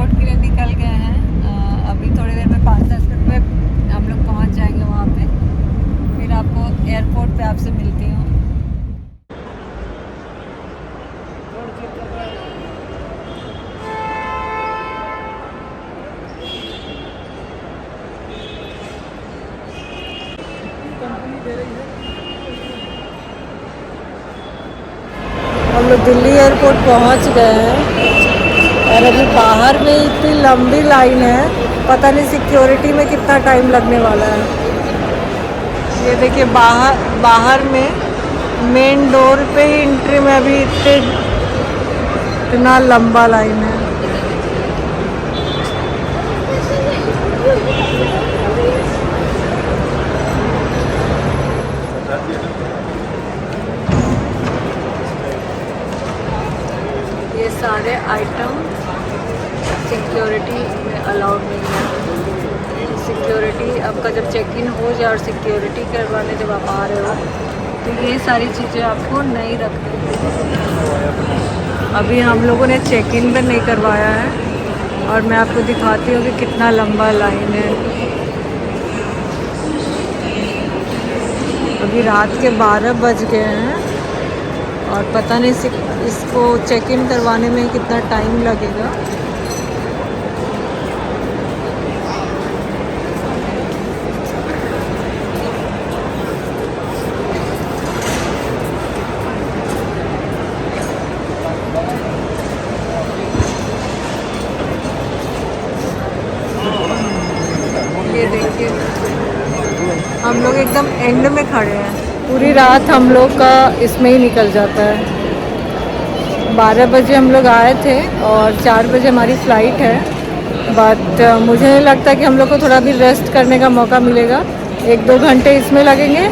Airport के लिए निकल गए हैं। अभी थोड़ी देर में 5-10 मिनट में हम लोग पहुंच जाएंगे वहाँ पे। फिर आपको एयरपोर्ट पे आपसे मिलती हूँ। हम लोग दिल्ली एयरपोर्ट पहुंच गए हैं और अभी बाहर में इतनी लंबी लाइन है, पता नहीं सिक्योरिटी में कितना टाइम लगने वाला है। ये देखिए बाहर में मेन डोर पे ही एंट्री में अभी इतना लंबा लाइन है। ये सारे आइटम सिक्योरिटी में अलाउड नहीं है। सिक्योरिटी आपका जब चेक इन हो जाए और सिक्योरिटी करवाने जब आप आ रहे हो तो ये सारी चीज़ें आपको नहीं रखनी। अभी हम लोगों ने चेक इन भी नहीं करवाया है और मैं आपको दिखाती हूँ कि कितना लंबा लाइन है। अभी रात के 12 बज गए हैं और पता नहीं इसको चेक इन करवाने में कितना टाइम लगेगा। ये देखिए हम लोग एकदम एंड में खड़े हैं। पूरी रात हम लोग का इसमें ही निकल जाता है। 12 बजे हम लोग आए थे और 4 बजे हमारी फ़्लाइट है। बट मुझे नहीं लगता कि हम लोग को थोड़ा भी रेस्ट करने का मौका मिलेगा। 1-2 घंटे इसमें लगेंगे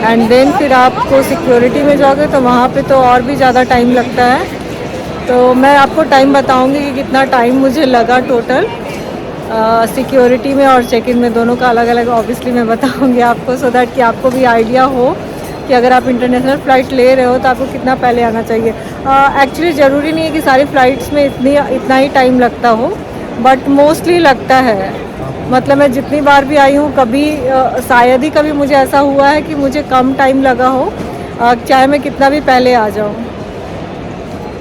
एंड देन फिर आपको सिक्योरिटी में जाओगे तो वहाँ पे तो और भी ज़्यादा टाइम लगता है। तो मैं आपको टाइम बताऊँगी कि कितना टाइम मुझे लगा टोटल सिक्योरिटी में और चेक इन में, दोनों का अलग अलग ऑब्वियसली मैं बताऊँगी आपको, सो दैट कि आपको भी आइडिया हो कि अगर आप इंटरनेशनल फ़्लाइट ले रहे हो तो आपको कितना पहले आना चाहिए। एक्चुअली ज़रूरी नहीं है कि सारी फ़्लाइट्स में इतना ही टाइम लगता हो, बट मोस्टली लगता है। मतलब मैं जितनी बार भी आई हूँ कभी शायद ही कभी मुझे ऐसा हुआ है कि मुझे कम टाइम लगा हो, चाहे मैं कितना भी पहले आ जाऊँ।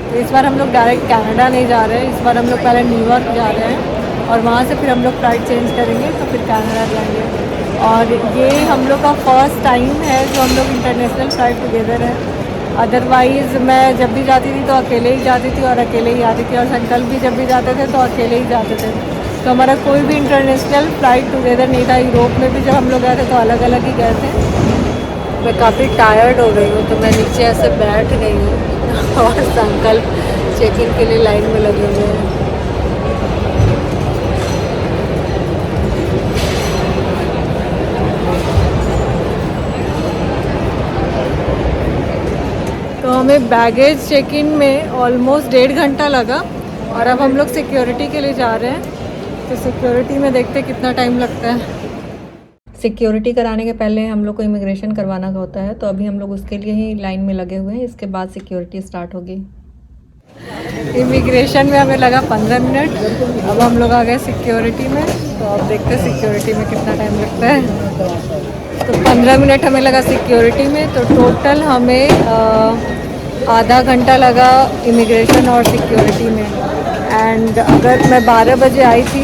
तो इस बार हम लोग डायरेक्ट कनाडा नहीं जा रहे हैं, इस बार हम लोग पहले न्यूयॉर्क जा रहे हैं और वहाँ से फिर हम लोग फ़्लाइट चेंज करेंगे तो फिर कनाडा जाएंगे। और ये हम लोग का फर्स्ट टाइम है जो हम लोग इंटरनेशनल फ़्लाइट टुगेदर है। अदरवाइज़ मैं जब भी जाती थी तो अकेले ही जाती थी और अकेले ही आती थी, और संकल्प भी जब भी जाते थे तो अकेले ही जाते थे। तो हमारा कोई भी इंटरनेशनल फ़्लाइट टुगेदर नहीं था। यूरोप में भी जब हम लोग गए थे तो अलग अलग ही गए थे। मैं काफ़ी टायर्ड हो गई हूँ तो मैं नीचे ऐसे बैठ गई हूँ और संकल्प चेक इन के लिए लाइन में लगे हुए हैं। तो हमें बैगेज चेक इन में ऑलमोस्ट 1.5 घंटा लगा और अब हम लोग सिक्योरिटी के लिए जा रहे हैं। तो सिक्योरिटी में देखते हैं कितना टाइम लगता है। सिक्योरिटी कराने के पहले हम लोग को इमिग्रेशन करवाना होता है, तो अभी हम लोग उसके लिए ही लाइन में लगे हुए हैं। इसके बाद सिक्योरिटी स्टार्ट होगी। इमिग्रेशन में हमें लगा 15 मिनट, अब हम लोग आ गए सिक्योरिटी में। तो अब देखते हैं सिक्योरिटी में कितना टाइम लगता है। तो 15 मिनट हमें लगा सिक्योरिटी में, तो टोटल हमें आधा घंटा लगा इमिग्रेशन और सिक्योरिटी में। एंड अगर मैं 12 बजे आई थी,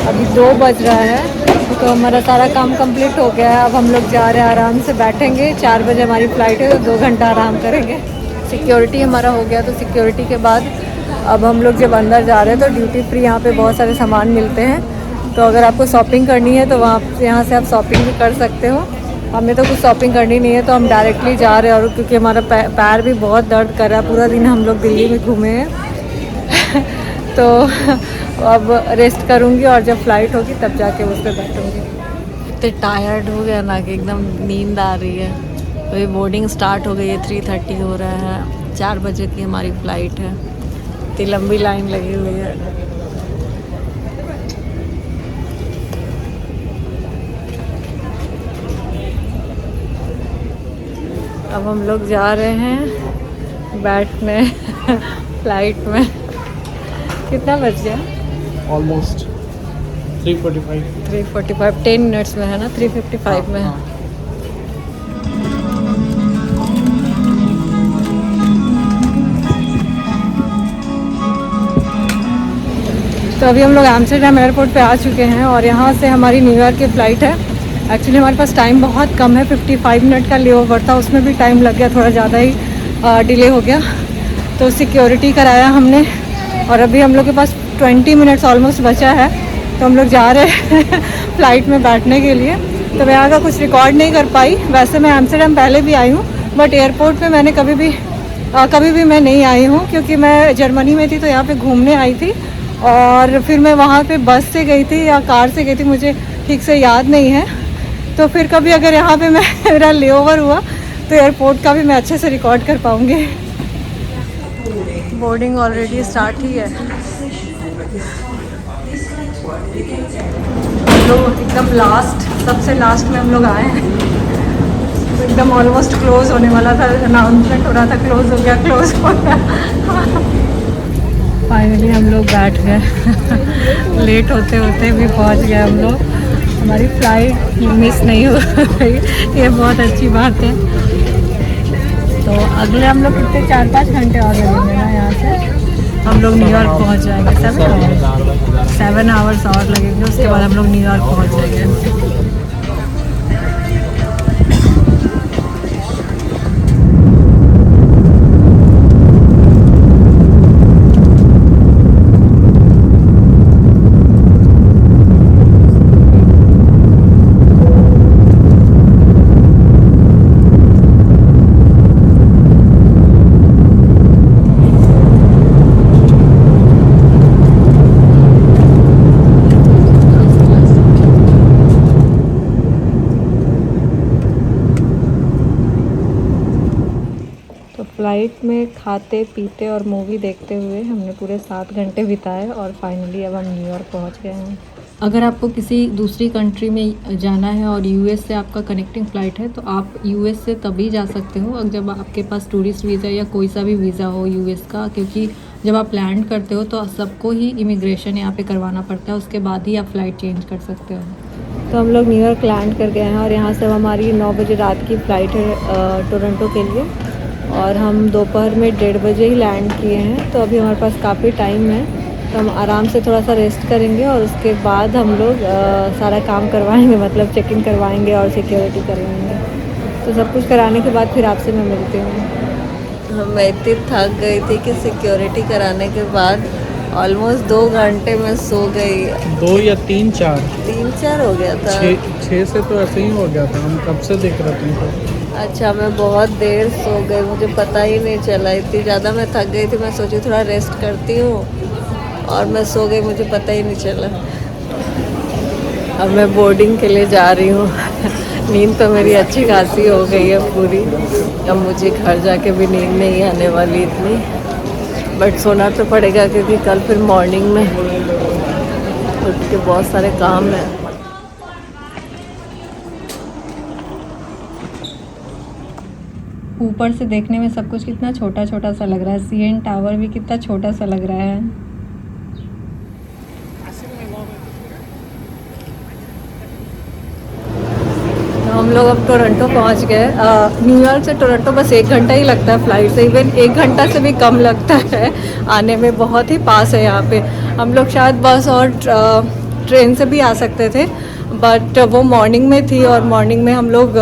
अभी 2 बज रहा है, तो हमारा सारा काम कंप्लीट हो गया है। अब हम लोग जा रहे हैं, आराम से बैठेंगे। 4 बजे हमारी फ़्लाइट है तो 2 घंटा आराम करेंगे। सिक्योरिटी हमारा हो गया, तो सिक्योरिटी के बाद अब हम लोग जब अंदर जा रहे हैं तो ड्यूटी फ्री यहाँ पे बहुत सारे सामान मिलते हैं। तो अगर आपको शॉपिंग करनी है तो यहाँ से आप शॉपिंग भी कर सकते हो। हमें तो कुछ शॉपिंग करनी नहीं है तो हम डायरेक्टली जा रहे हैं, और क्योंकि हमारा पैर भी बहुत दर्द कर रहा है, पूरा दिन हम लोग दिल्ली में घूमे हैं तो अब रेस्ट करूँगी और जब फ़्लाइट होगी तब जाके उस पर बैठूँगी। इतने टायर्ड हो गया ना कि एकदम नींद आ रही है। तो ये बोर्डिंग स्टार्ट हो गई है, 3:30 हो रहा है, 4 बजे की हमारी फ़्लाइट है। इतनी लंबी लाइन लगी हुई है। अब हम लोग जा रहे हैं बैठने फ़्लाइट में। कितना बज गया? ऑलमोस्ट 3:45। 3:45 10 मिनट्स में है ना, 3:55 में है। तो अभी हम लोग एम्स्टर्डम एयरपोर्ट पे आ चुके हैं और यहाँ से हमारी न्यूयॉर्क की फ़्लाइट है। एक्चुअली हमारे पास टाइम बहुत कम है, 55 मिनट का लेओवर था, उसमें भी टाइम लग गया, थोड़ा ज़्यादा ही डिले हो गया। तो सिक्योरिटी कराया हमने और अभी हम लोग के पास 20 मिनट्स ऑलमोस्ट बचा है, तो हम लोग जा रहे हैं फ़्लाइट में बैठने के लिए। तो मैं यहाँ का कुछ रिकॉर्ड नहीं कर पाई। वैसे मैं एम्स्टर्डम पहले भी आई हूँ, बट एयरपोर्ट पे मैंने कभी भी मैं नहीं आई हूँ, क्योंकि मैं जर्मनी में थी तो यहाँ पे घूमने आई थी और फिर मैं वहाँ पे बस से गई थी या कार से गई थी, मुझे ठीक से याद नहीं है। तो फिर कभी अगर यहाँ पे मेरा लेओवर हुआ तो एयरपोर्ट का भी मैं अच्छे से रिकॉर्ड कर पाऊँगी। बोर्डिंग ऑलरेडी स्टार्ट ही है। लोग एकदम लास्ट, सबसे लास्ट में हम लोग आए हैं, तो एकदम ऑलमोस्ट क्लोज होने वाला था, अनाउंसमेंट हो रहा था क्लोज हो गया। फाइनली हम लोग बैठ गए लेट होते होते भी पहुंच गए हम लोग। हमारी फ़्लाइट मिस नहीं हो रही, ये बहुत अच्छी बात है। तो अगले हम लोग कितने 4-5 घंटे और लगेंगे ना यहाँ से, हम लोग न्यूयॉर्क पहुँच जाएंगे। 7 आवर्स और लगेंगे, उसके बाद हम लोग न्यूयॉर्क पहुँच जाएंगे। फ़्लाइट में खाते पीते और मूवी देखते हुए हमने पूरे 7 घंटे बिताए और फाइनली अब हम न्यूयॉर्क पहुंच गए हैं। अगर आपको किसी दूसरी कंट्री में जाना है और यूएस से आपका कनेक्टिंग फ़्लाइट है, तो आप यूएस से तभी जा सकते हो अगर जब आपके पास टूरिस्ट वीज़ा या कोई सा भी वीज़ा हो यूएस का, क्योंकि जब आप लैंड करते हो तो सबको ही इमिग्रेशन यहाँ पे करवाना पड़ता है, उसके बाद ही आप फ़्लाइट चेंज कर सकते हो। तो हम लोग न्यूयॉर्क लैंड कर गए हैं और यहाँ से हमारी 9 बजे रात की फ़्लाइट है टोरंटो के लिए, और हम दोपहर में 1:30 बजे ही लैंड किए हैं। तो अभी हमारे पास काफ़ी टाइम है, तो हम आराम से थोड़ा सा रेस्ट करेंगे और उसके बाद हम लोग सारा काम करवाएंगे, मतलब चेक इन करवाएंगे और सिक्योरिटी करवाएंगे। तो सब कुछ कराने के बाद फिर आपसे मैं मिलती हूँ। मैं इतनी थक गई थी कि सिक्योरिटी कराने के बाद ऑलमोस्ट 2 घंटे में सो गई। 2 या 3-4 3-4 हो गया था। 6 से तो ऐसे ही हो गया था, हम कब से देख रहे थे तुमको। अच्छा, मैं बहुत देर सो गई, मुझे पता ही नहीं चला, इतनी ज़्यादा मैं थक गई थी। मैं सोची थोड़ा रेस्ट करती हूँ और मैं सो गई, मुझे पता ही नहीं चला। अब मैं बोर्डिंग के लिए जा रही हूँ नींद तो मेरी अच्छी खासी हो गई है पूरी, अब मुझे घर जाके भी नींद नहीं आने वाली इतनी, बट सोना तो पड़ेगा क्योंकि कल फिर मॉर्निंग में उठ के बहुत सारे काम हैं। ऊपर से देखने में सब कुछ कितना छोटा छोटा सा लग रहा है, सीएन टावर भी कितना छोटा सा लग रहा है। तो हम लोग अब टोरंटो पहुंच गए। न्यूयॉर्क से टोरंटो बस 1 घंटा ही लगता है फ़्लाइट से, इवन 1 घंटा से भी कम लगता है आने में, बहुत ही पास है यहाँ पे। हम लोग शायद बस और ट्रेन से भी आ सकते थे, बट वो मॉर्निंग में थी और मॉर्निंग में हम लोग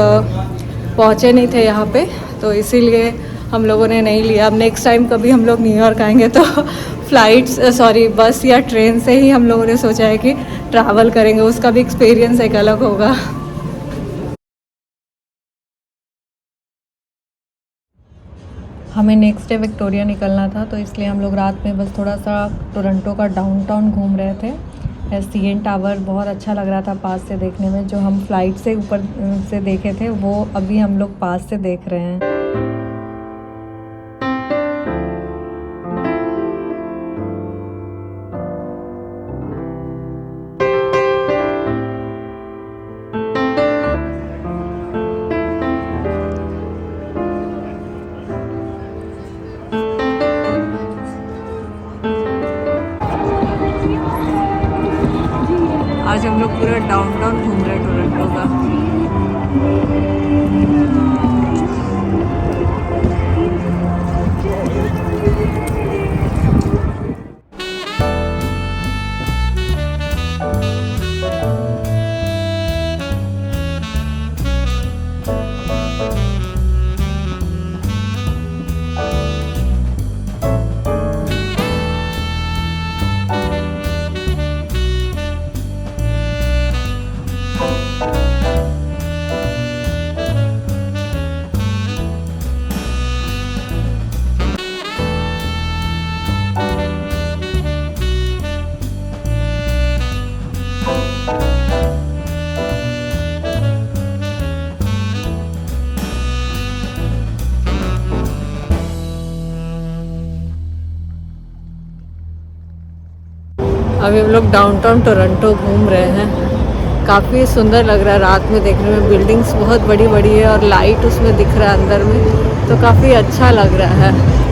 पहुँचे नहीं थे यहाँ पे, तो इसीलिए हम लोगों ने नहीं लिया। अब नेक्स्ट टाइम कभी हम लोग न्यूयॉर्क आएंगे तो बस या ट्रेन से ही हम लोगों ने सोचा है कि ट्रैवल करेंगे, उसका भी एक्सपीरियंस एक अलग होगा। हमें नेक्स्ट डे विक्टोरिया निकलना था, तो इसलिए हम लोग रात में बस थोड़ा सा टोरंटो का डाउनटाउन घूम रहे थे। सीएन टावर बहुत अच्छा लग रहा था पास से देखने में, जो हम फ्लाइट से ऊपर से देखे थे वो अभी हम लोग पास से देख रहे हैं। आज हम लोग पूरा डाउनटाउन घूम रहे टोरंटो का। अभी हम लोग डाउनटाउन टोरंटो घूम रहे हैं। काफ़ी सुंदर लग रहा है रात में देखने में। बिल्डिंग्स बहुत बड़ी बड़ी है और लाइट उसमें दिख रहा है अंदर में, तो काफ़ी अच्छा लग रहा है।